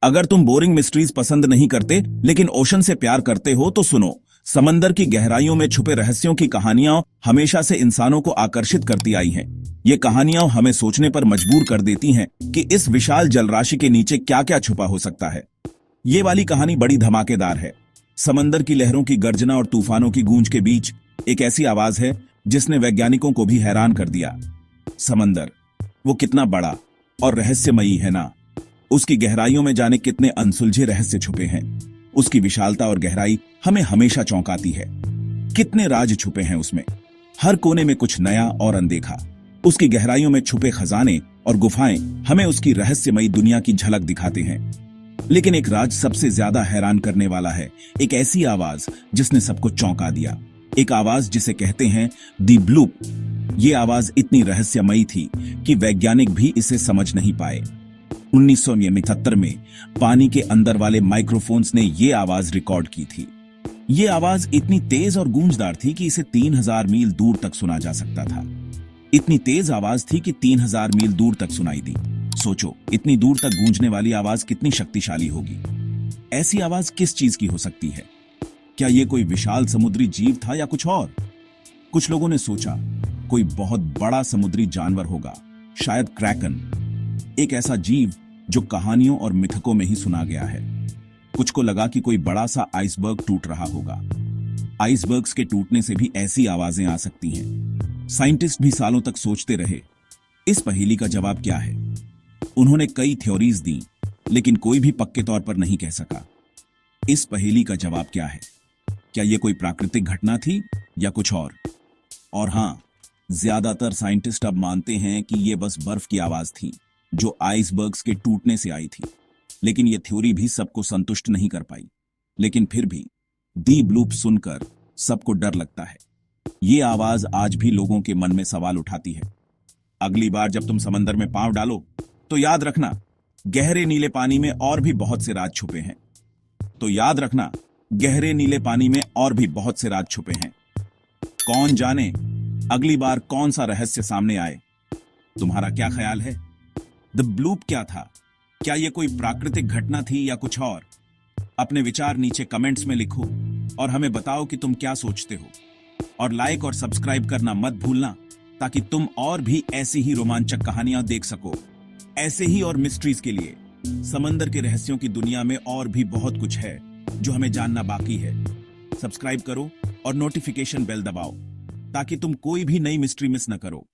अगर तुम boring mysteries पसंद नहीं करते लेकिन ओशन से प्यार करते हो तो सुनो। समंदर की गहराइयों में छुपे रहस्यों की कहानियां हमेशा से इंसानों को आकर्षित करती आई हैं। ये कहानियां हमें सोचने पर मजबूर कर देती हैं कि इस विशाल जलराशि के नीचे क्या क्या छुपा हो सकता है। ये वाली कहानी बड़ी धमाकेदार है। समंदर की लहरों की गर्जना और तूफानों की गूंज के बीच एक ऐसी आवाज है जिसने वैज्ञानिकों को भी हैरान कर दिया। समंदर, वो कितना बड़ा और रहस्यमयी है ना। उसकी गहराइयों में जाने कितने अनसुलझे रहस्य छुपे हैं। उसकी विशालता और गहराई हमें हमेशा चौंकाती है। कितने राज छुपे हैं उसमें, हर कोने में कुछ नया और अनदेखा। उसकी गहराइयों में छुपे खजाने और गुफाएं हमें उसकी रहस्यमयी दुनिया की झलक दिखाते हैं। लेकिन एक राज सबसे ज्यादा हैरान करने वाला है, एक ऐसी आवाज जिसने सबको चौंका दिया। एक आवाज जिसे कहते हैं दी ब्लूप। ये आवाज इतनी रहस्यमयी थी कि वैज्ञानिक भी इसे समझ नहीं पाए। 1973 में पानी के अंदर वाले माइक्रोफोन्स ने ये आवाज रिकॉर्ड की थी। ये आवाज इतनी तेज और गूंजदार थी कि इसे 3000 मील दूर तक सुना जा सकता था। इतनी तेज आवाज थी कि 3000 मील दूर तक सुनाई दी। सोचो, इतनी दूर तक गूंजने वाली आवाज कितनी शक्तिशाली होगी। ऐसी आवाज किस चीज की हो सकती है? क्या यह कोई विशाल समुद्री जीव था या कुछ और? कुछ लोगों ने सोचा कोई बहुत बड़ा समुद्री जानवर होगा, शायद क्रैकन, एक ऐसा जीव जो कहानियों और मिथकों में ही सुना गया है। कुछ को लगा कि कोई बड़ा सा आइसबर्ग टूट रहा होगा। आइसबर्ग्स के टूटने से भी ऐसी आवाजें आ सकती हैं। साइंटिस्ट भी सालों तक सोचते रहे, इस पहेली का जवाब क्या है। उन्होंने कई थ्योरीज दी, लेकिन कोई भी पक्के तौर पर नहीं कह सका। इस पहेली का जवाब क्या है? क्या यह कोई प्राकृतिक घटना थी या कुछ और? और हां, ज्यादातर साइंटिस्ट अब मानते हैं कि यह बस बर्फ की आवाज थी जो आइसबर्ग्स के टूटने से आई थी। लेकिन यह थ्योरी भी सबको संतुष्ट नहीं कर पाई। लेकिन फिर भी दी ब्लूप सुनकर सबको डर लगता है। यह आवाज आज भी लोगों के मन में सवाल उठाती है। अगली बार जब तुम समंदर में पांव डालो तो याद रखना, गहरे नीले पानी में और भी बहुत से राज छुपे हैं। तो याद रखना, गहरे नीले पानी में और भी बहुत से राज छुपे हैं। कौन जाने अगली बार कौन सा रहस्य सामने आए। तुम्हारा क्या ख्याल है? द ब्लूप क्या था? क्या यह कोई प्राकृतिक घटना थी या कुछ और? अपने विचार नीचे कमेंट्स में लिखो और हमें बताओ कि तुम क्या सोचते हो। और लाइक और सब्सक्राइब करना मत भूलना, ताकि तुम और भी ऐसी ही रोमांचक कहानियां देख सको। ऐसे ही और मिस्ट्रीज के लिए समंदर के रहस्यों की दुनिया में और भी बहुत कुछ है जो हमें जानना बाकी है। सब्सक्राइब करो और नोटिफिकेशन बेल दबाओ ताकि तुम कोई भी नई मिस्ट्री मिस न करो।